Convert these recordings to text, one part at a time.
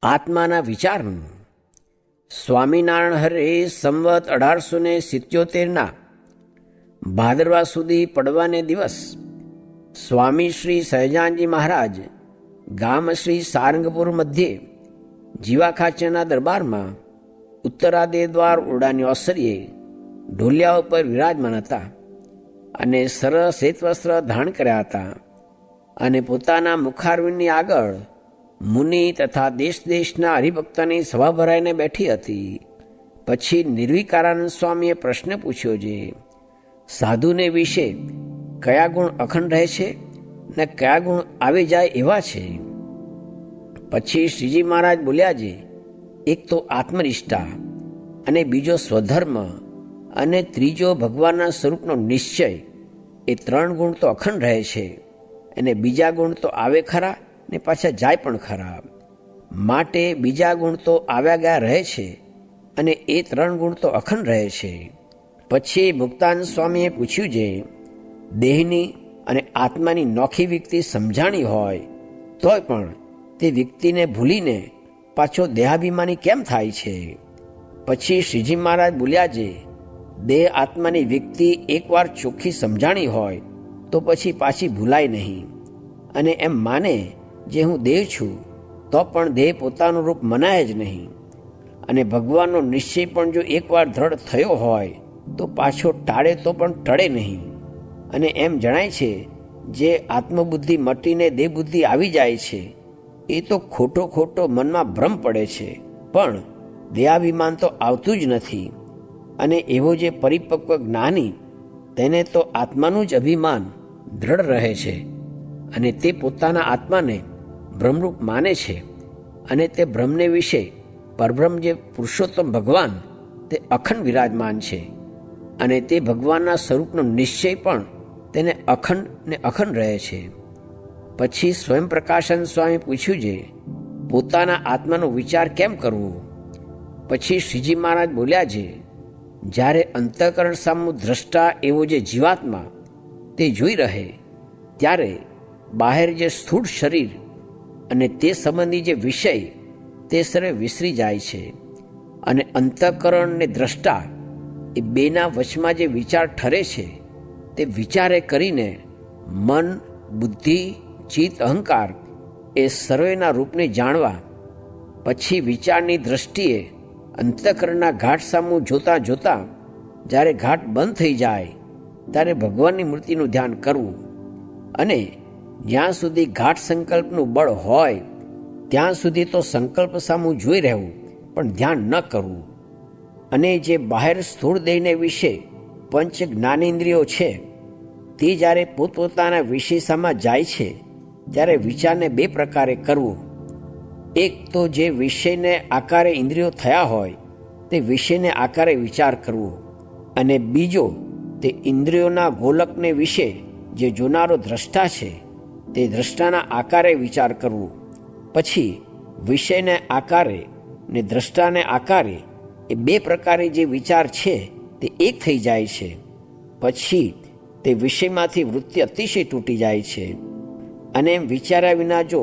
આત્માના વિચારનું. સ્વામિનારાયણ હરે સંવત 1877ના ભાદરવા સુધી પડવાને દિવસ સ્વામી શ્રી સહજાનજી મહારાજ ગામ શ્રી સારંગપુર મધ્યે જીવાખાચરના દરબારમાં ઉત્તરાદે દ્વાર ઓરડાની ઓસરીએ ઢોલિયા ઉપર વિરાજમાન હતા અને સરસ શ્વેતવસ્ત્ર ધારણ કર્યા હતા અને પોતાના મુખારવિંદની આગળ મુનિ તથા દેશ દેશના હરિભક્તની સભા ભરાઈને બેઠી હતી. પછી નિર્વિકારાનંદ સ્વામીએ પ્રશ્ન પૂછ્યો છે, સાધુને વિશે કયા ગુણ અખંડ રહે છે ને કયા ગુણ આવી જાય એવા છે? પછી શ્રીજી મહારાજ બોલ્યા છે, એક તો આત્મનિષ્ઠા અને બીજો સ્વધર્મ અને ત્રીજો ભગવાનના સ્વરૂપનો નિશ્ચય, એ 3 ગુણ તો અખંડ રહે છે અને બીજા ગુણ તો આવે ખરા ને પાછા જાય પણ ખરા. માટે બીજા ગુણ તો આવ્યા ગયા રહે છે અને એ 3 ગુણ તો અખંડ રહે છે. પછી મુક્તાનંદ સ્વામીએ પૂછ્યું છે, દેહની અને આત્માની નોખી વ્યક્તિ સમજાણી હોય તોય પણ તે વ્યક્તિને ભૂલીને પાછો દેહાભિમાની કેમ થાય છે? પછી શ્રીજી મહારાજ બોલ્યા છે, દેહ આત્માની વ્યક્તિ એકવાર ચોખ્ખી સમજાણી હોય તો પછી પાછી ભૂલાય નહીં અને એમ માને જે હું દેહ છું તો પણ દેહ પોતાનું રૂપ મનાય જ નહીં. અને ભગવાનનો નિશ્ચય પણ જો એકવાર દ્રઢ થયો હોય તો પાછો ટાળે તો પણ ટળે નહીં. અને એમ જણાય છે, જે આત્મબુદ્ધિ મટીને દેહબુદ્ધિ આવી જાય છે એ તો ખોટો મનમાં ભ્રમ પડે છે, પણ દેહાભિમાન તો આવતું જ નથી. અને એવો જે પરિપક્વ જ્ઞાની, તેને તો આત્માનું જ અભિમાન દ્રઢ રહે છે અને તે પોતાના આત્માને બ્રહ્મરૂપ માને છે અને તે બ્રહ્મને વિશે પરબ્રહ્મ જે પુરુષોત્તમ ભગવાન તે અખંડ વિરાજમાન છે અને તે ભગવાનના સ્વરૂપનો નિશ્ચય પણ તેને અખંડ ને અખંડ રહે છે. પછી સ્વયં પ્રકાશાનંદ સ્વામી પૂછ્યું છે, પોતાના આત્માનો વિચાર કેમ કરવો? પછી શ્રીજી મહારાજ બોલ્યા છે, જ્યારે અંતઃકરણ સામુ દ્રષ્ટા એવો જે જીવાત્મા તે જોઈ રહે ત્યારે બહાર જે સ્થૂળ શરીર અને તે સંબંધી જે વિષય તે સર્વે વિસરી જાય છે અને અંતઃકરણ ને દ્રષ્ટા એ બેના વચમાં જે વિચાર ઠરે છે તે વિચારે કરીને મન, બુદ્ધિ, ચિત્ત, અહંકાર એ સર્વેના રૂપને જાણવા પછી વિચારની દ્રષ્ટિએ અંતઃકરણના ઘાટ સામું જોતા જોતા જ્યારે ઘાટ બંધ થઈ જાય ત્યારે ભગવાનની મૂર્તિનું ધ્યાન કરવું અને જ્યાં સુધી ઘાટ સંકલ્પનું બળ હોય ત્યાં સુધી તો સંકલ્પ સામું જોઈ રહેવું પણ ધ્યાન ન કરવું. અને જે બહાર સ્થૂળ દેહને વિશે પંચ જ્ઞાનેન્દ્રિયો છે તે જ્યારે પોતપોતાના વિષય સામા જાય છે ત્યારે વિચારને 2 પ્રકારે કરવું. એક તો જે વિષયને આકારે ઇન્દ્રિયો થયા હોય તે વિષયને આકારે વિચાર કરવો અને બીજો તે ઇન્દ્રિયોના ગોલકને વિશે જે જોનારો દ્રષ્ટા છે તે દ્રષ્ટાના આકારે વિચાર કરવો. પછી વિષયને આકારે ને દ્રષ્ટાને આકારે એ 2 પ્રકારે જે વિચાર છે તે એક થઈ જાય છે. પછી તે વિષયમાંથી વૃત્તિ અતિશય તૂટી જાય છે અને એમ વિચાર્યા વિના જો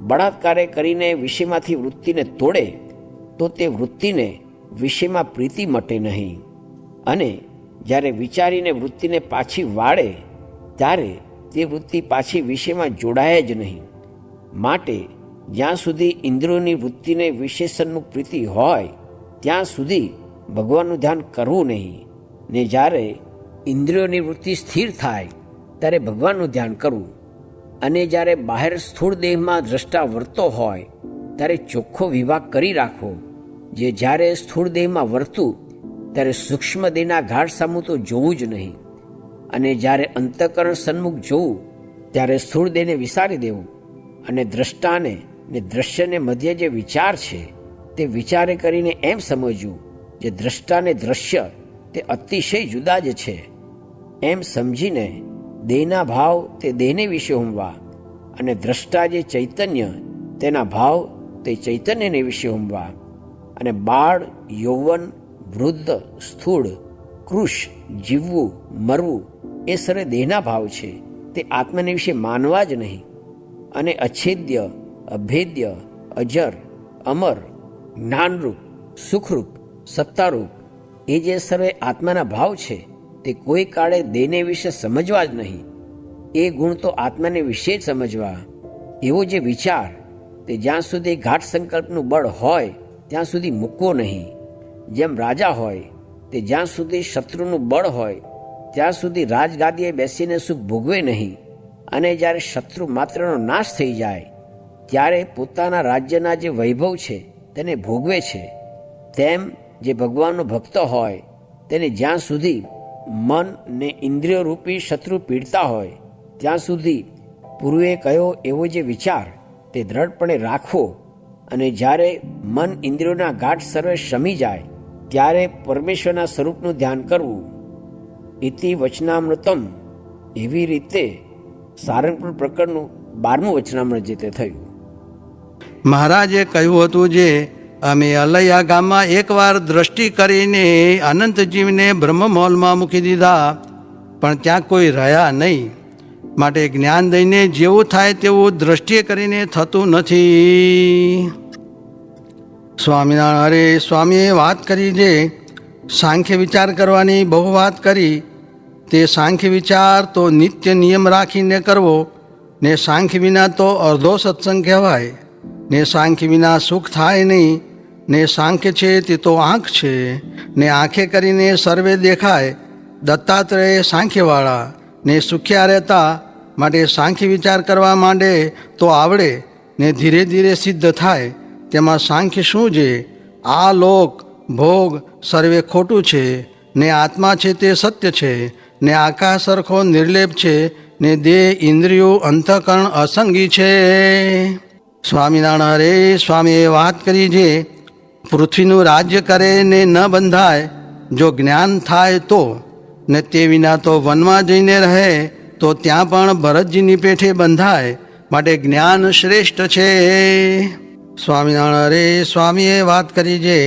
બળાત્કારે કરીને વિષયમાંથી વૃત્તિને તોડે તો તે વૃત્તિને વિષયમાં પ્રીતિ મટે નહીં અને જ્યારે વિચારીને વૃત્તિને પાછી વાળે ત્યારે તે વૃત્તિ પાછી વિષયમાં જોડાય જ નહીં. માટે જ્યાં સુધી ઇન્દ્રિયોની વૃત્તિને વિષય સન્મુખ પ્રીતિ હોય ત્યાં સુધી ભગવાનનું ધ્યાન કરવું નહીં ને જ્યારે ઇન્દ્રિયોની વૃત્તિ સ્થિર થાય ત્યારે ભગવાનનું ધ્યાન કરવું. અને જ્યારે બહાર સ્થૂળ દેહમાં દ્રષ્ટા વર્તો હોય ત્યારે ચોખ્ખો વિભાગ કરી રાખવો, જે જ્યારે સ્થૂળ દેહમાં વર્તું ત્યારે સૂક્ષ્મ દેહના ઘાટ સામું તો જોવું જ નહીં અને જ્યારે અંતઃકરણ સન્મુખ જોવું ત્યારે સ્થૂળ દેહને વિસારી દેવું અને દ્રષ્ટાને ને દ્રશ્યને મધ્ય જે વિચાર છે તે વિચારે કરીને એમ સમજવું જે દ્રષ્ટાને દ્રશ્ય તે અતિશય જુદા જ છે એમ સમજીને દેહના ભાવ તે દેહને વિશે હોમવા અને દ્રષ્ટા જે ચૈતન્ય તેના ભાવ તે ચૈતન્યને વિશે હોમવા. અને બાળ, યૌવન, વૃદ્ધ, સ્થૂળ, કૃશ, જીવવું, મરવું એ સર્વે દેહના ભાવ છે, તે આત્માને વિશે માનવા જ નહીં. અને અછેદ્ય, અભેદ્ય, અજર, અમર, જ્ઞાનરૂપ, સુખરૂપ, સત્તારૂપ એ જે સર્વે આત્માના ભાવ છે તે કોઈ કાળે દેહને વિશે સમજવા જ નહીં. એ ગુણ તો આત્માને વિશે જ સમજવા. એવો જે વિચાર તે જ્યાં સુધી ઘાટ સંકલ્પનું બળ હોય ત્યાં સુધી મૂકવો નહીં. જેમ રાજા હોય તે જ્યાં સુધી શત્રુનું બળ હોય ત્યાં સુધી રાજગાદીએ બેસીને સુખ ભોગવે નહીં, અને જ્યારે શત્રુ માત્રનો નાશ થઈ જાય ત્યારે પોતાના રાજ્યના જે વૈભવ છે તેને ભોગવે છે. તેમ જે ભગવાનનો ભક્ત હોય તેને જ્યાં સુધી મન ને ઇન્દ્રિયો રૂપી શત્રુ પીડતા હોય ત્યાં સુધી પૂર્વે કહ્યો એવો જે વિચાર તે દ્રઢપણે રાખવો, અને જ્યારે મન ઇન્દ્રિયોના ગાઢ સર્વે શમી જાય ત્યારે પરમેશ્વરના સ્વરૂપનું ધ્યાન કરવું. ઇતિ વચનામૃતમ. એવી રીતે સારંગપુર પ્રકરણનું 12મું વચનામૃત જે તે થયું. મહારાજે કહ્યું હતું જે અમે અલૈયા ગામમાં એકવાર દ્રષ્ટિ કરીને અનંતજીવને બ્રહ્મમહોલમાં મૂકી દીધા, પણ ત્યાં કોઈ રહ્યા નહીં. માટે જ્ઞાન દઈને જેવું થાય તેવું દ્રષ્ટિએ કરીને થતું નથી. સ્વામિનારાયણ હરે સ્વામીએ વાત કરી જે સાંખ્ય વિચાર કરવાની બહુ વાત કરી, તે સાંખ્ય વિચાર તો નિત્ય નિયમ રાખીને કરવો, ને સાંખ્ય વિના તો અર્ધો સત્સંગ કહેવાય, ને સાંખ્ય વિના સુખ થાય નહીં. ને સાંખ્ય છે તે તો આંખ છે, ને આંખે કરીને સર્વે દેખાય. દત્તાત્રેય સાંખ્યવાળા ને સુખ્યા રહેતા, માટે સાંખ્ય વિચાર કરવા માંડે તો આવડે, ને ધીરે ધીરે સિદ્ધ થાય. તેમાં સાંખ્ય શું છે? આ લોક ભોગ સર્વે ખોટું છે, ને આત્મા છે તે સત્ય છે, ને આકાશ સરખો નિર્લેપ છે, ને દેહ ઇન્દ્રિયો અંતઃકરણ અસંગી છે. સ્વામિનારાયણ હરે સ્વામીએ વાત કરી જે પૃથ્વીનું રાજ્ય કરે ને ન બંધાય, જો જ્ઞાન થાય તો, ને તે વિના તો વનમાં જઈને રહે તો ત્યાં પણ ભરતજીની પેઠે બંધાય. માટે જ્ઞાન શ્રેષ્ઠ છે. સ્વામિનારાયણ હરે સ્વામીએ વાત કરી જે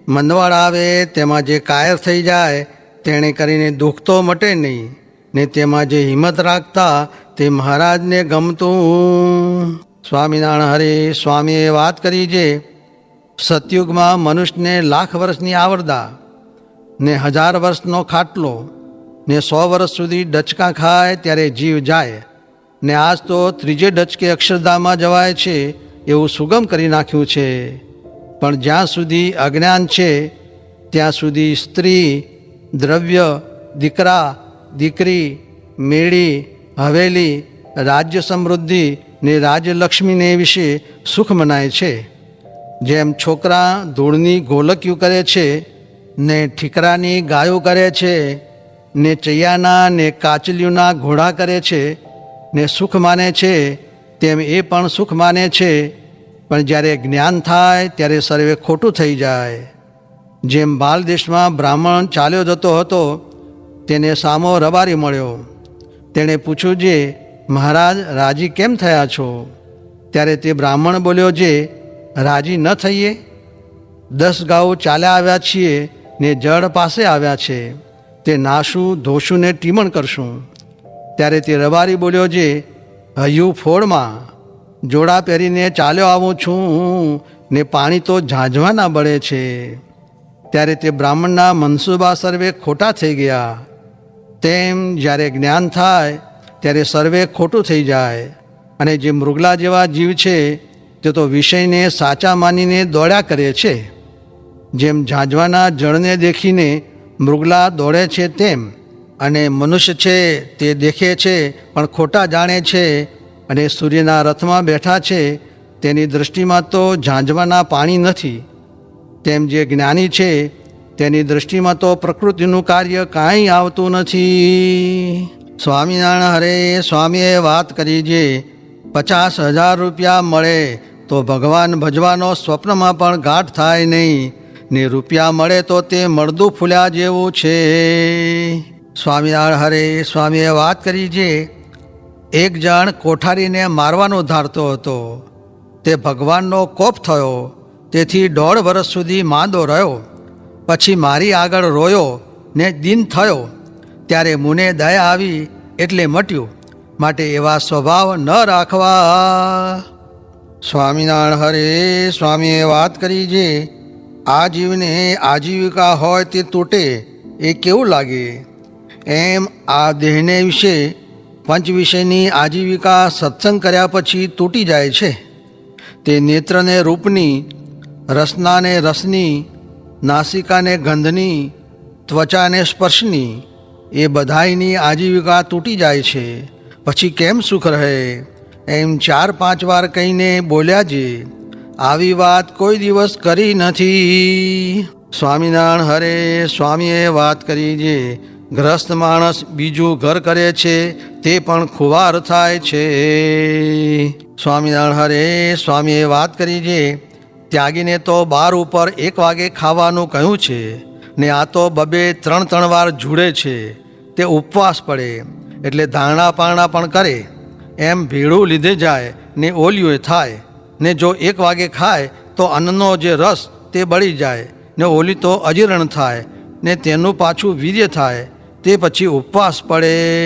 મંદવાડ આવે તેમાં જે કાયર થઈ જાય તેણે કરીને દુઃખ તો મટે નહીં, ને તેમાં જે હિંમત રાખતા તે મહારાજને ગમતું. સ્વામિનારાયણ હરે સ્વામીએ વાત કરી જે સતયુગમાં મનુષ્યને 1,00,000 વર્ષની આવરદા, ને 1000 વર્ષનો ખાટલો, ને 100 વર્ષ સુધી ડચકા ખાય ત્યારે જીવ જાય, ને આજ તો ત્રીજે ડચકે અક્ષરધામમાં જવાય છે એવું સુગમ કરી નાખ્યું છે. પણ જ્યાં સુધી અજ્ઞાન છે ત્યાં સુધી સ્ત્રી, દ્રવ્ય, દીકરા, દીકરી, મેળી, હવેલી, રાજ્ય સમૃદ્ધિ ને રાજલક્ષ્મીને વિશે સુખ મનાય છે. જેમ છોકરા ધૂળની ગોલકીઓ કરે છે, ને ઠીકરાની ગાયો કરે છે, ને ચૈયાના ને કાચલીઓના ઘોડા કરે છે, ને સુખ માને છે, તેમ એ પણ સુખ માને છે. પણ જ્યારે જ્ઞાન થાય ત્યારે સર્વે ખોટું થઈ જાય. જેમ બાલ દેશમાં બ્રાહ્મણ ચાલ્યો જતો હતો, તેને સામો રબારી મળ્યો. તેણે પૂછ્યું જે મહારાજ રાજી કેમ થયા છો? ત્યારે તે બ્રાહ્મણ બોલ્યો જે રાજી ન થઈએ, 10 ગાઉ ચાલ્યા આવ્યા છીએ ને જળ પાસે આવ્યા છે, તે નાશું ધોશું ને ટીમણ કરશું. ત્યારે તે રબારી બોલ્યો જે હૈયું ફોડમાં, જોડા પહેરીને ચાલ્યો આવું છું ને પાણી તો ઝાંઝવાના બળે છે. ત્યારે તે બ્રાહ્મણના મનસુબા સર્વે ખોટા થઈ ગયા. તેમ જ્યારે જ્ઞાન થાય ત્યારે સર્વે ખોટું થઈ જાય. અને જે મૃગલા જેવા જીવ છે તે તો વિષયને સાચા માનીને દોડ્યા કરે છે. જેમ ઝાંઝવાના જળને દેખીને મૃગલા દોડે છે તેમ, અને મનુષ્ય છે તે દેખે છે પણ ખોટા જાણે છે, અને સૂર્યના રથમાં બેઠા છે તેની દૃષ્ટિમાં તો ઝાંઝવાના પાણી નથી. તેમ જે જ્ઞાની છે તેની દૃષ્ટિમાં તો પ્રકૃતિનું કાર્ય કાંઈ આવતું નથી. સ્વામિનારાયણ હરે સ્વામીએ વાત કરી જે 50,000 રૂપિયા મળે તો ભગવાન ભજવાનો સ્વપ્નમાં પણ ગાંઠ થાય નહીં, ને રૂપિયા મળે તો તે મળદું ફૂલ્યા જેવું છે. સ્વામિનારાયણ હરે સ્વામીએ વાત કરી જે એક જણ કોઠારીને મારવાનો ધારતો હતો. તે ભગવાનનો કોપ થયો, તેથી 1.5 વર્ષ સુધી માંદો રહ્યો. પછી મારી આગળ રોયો ને દિન થયો, ત્યારે મુને દયા આવી એટલે મટ્યું. માટે એવા સ્વભાવ ન રાખવા. સ્વામિનારાયણ હરે સ્વામીએ વાત કરી જે આ જીવને આજીવિકા હોય તે તૂટે એ કેવું લાગે, એમ આ દેહને વિશે પંચ વિષયની આજીવિકા સત્સંગ કર્યા પછી તૂટી જાય છે. તે નેત્રને રૂપની, રસનાને રસની, નાસિકાને ગંધની, ત્વચાને સ્પર્શની, એ બધાયની આજીવિકા તૂટી જાય છે. પછી કેમ સુખ રહે? એમ 4-5 વાર કહીને બોલ્યા જે આવી વાત કોઈ દિવસ કરી નથી. સ્વામિનારાયણ હરે સ્વામીએ વાત કરી જે ગ્રસ્ત માણસ બીજું ઘર કરે છે તે પણ ખુવાર થાય છે. સ્વામિનારાયણ હરે સ્વામીએ વાત કરી જે ત્યાગીને તો 12 ઉપર 1 વાગે ખાવાનું કહ્યું છે ને આ તો 2-3 વાર જુડે છે. તે ઉપવાસ પડે એટલે ધારણા પારણા પણ કરે, એમ ભેળું લીધે જાય ને ઓલિયું થાય ને જો 1 વાગે ખાય તો અન્નનો જે રસ તે બળી જાય ને ઓલી તો અજીર્ણ થાય ને તેનું પાછું વીર્ય થાય, તે પછી ઉપવાસ પડે.